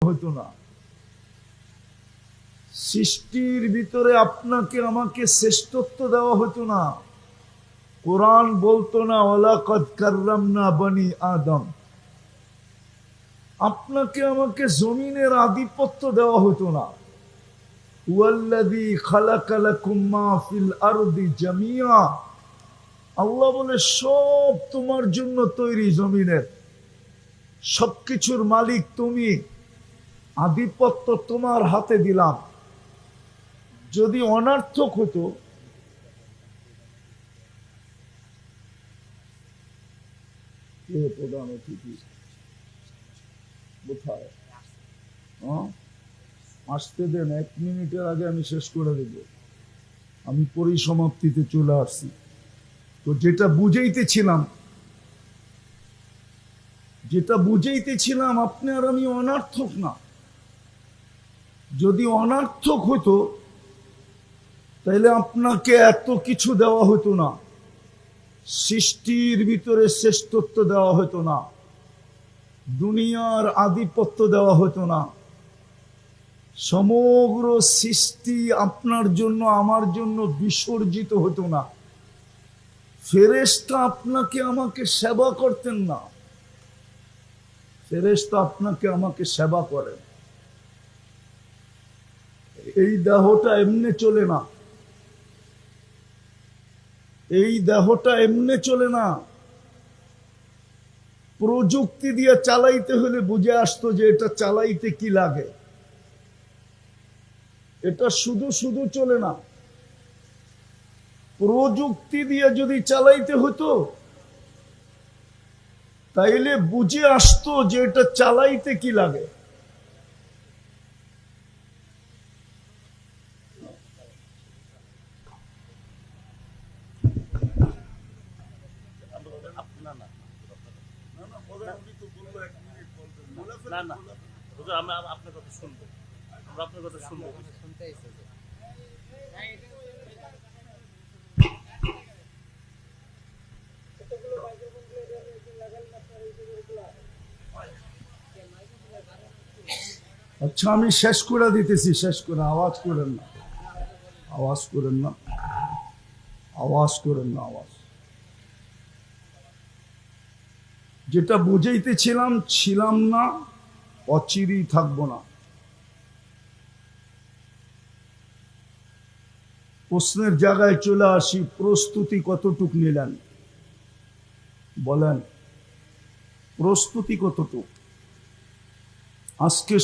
হতো না, সৃষ্টির ভিতরে আপনাকে আমাকে শ্রেষ্ঠত্ব দেওয়া হতো না। কোরআন বলতো না ওয়ালাকাদ কাররামনা বনি আদম, আপনাকে আমাকে জমিনের আধিপত্য দেওয়া হতো না। হুয়াল্লাযী খালাকা লাকুম মা ফিল আরদি জামিআ, আল্লাহ বলে সব তোমার জন্য তৈরি, জমিনের সবকিছুর মালিক তুমি, আধিপত্য তোমার হাতে দিলাম। যদি অনার্থক হতো, প্রধান অতিথি কোথায় আসতে দেন, 1 মিনিটের আগে আমি শেষ করে দেব। আমি পরিসমাপ্তিতে চলে আসছি। তো যেটা বুঝাইতেছিলাম আপনি আর আমি অনার্থক না। যদি অনার্থক হতো তাহলে আপনাকে এত কিছু দেওয়া হতো না, সৃষ্টির ভিতরে শ্রেষ্ঠত্ব দেওয়া হতো না, দুনিয়ার আধিপত্য দেওয়া হতো না। সমগ্র সৃষ্টি আপনার জন্য আমার জন্য বিসর্জিত হতো না। ফেরেশতা আপনাকে আমাকে সেবা করতেন না, ফেরেশতা আপনাকে আমাকে সেবা করেন। এই দেহটা এমনি চলে না, এই দেহটা এমনি চলে না। প্রযুক্তি দিয়ে চালাইতে হলে বুঝে আসতো যে এটা চালাইতে কি লাগে। এটা শুধু শুধু চলে না, প্রযুক্তি দিয়ে যদি চালাইতে হতো তাইলে বুঝে আসতো যে এটা চালাইতে কি লাগে। আপনার কথা শুনবো, আপনার কথা শুনবো। আচ্ছা আমি শেষ করে দিতেছি, শেষ করে। আওয়াজ করেন না, আওয়াজ করেন না, আওয়াজ করেন না, আওয়াজ। যেটা বুঝাইতেছিলাম ছিলাম না, অচিরেই থাকবো না। প্রশ্নের জায়গায় চলে আসি, প্রস্তুতি কতটুক নিলেন বলেন, প্রস্তুতি কতটুক? আজকে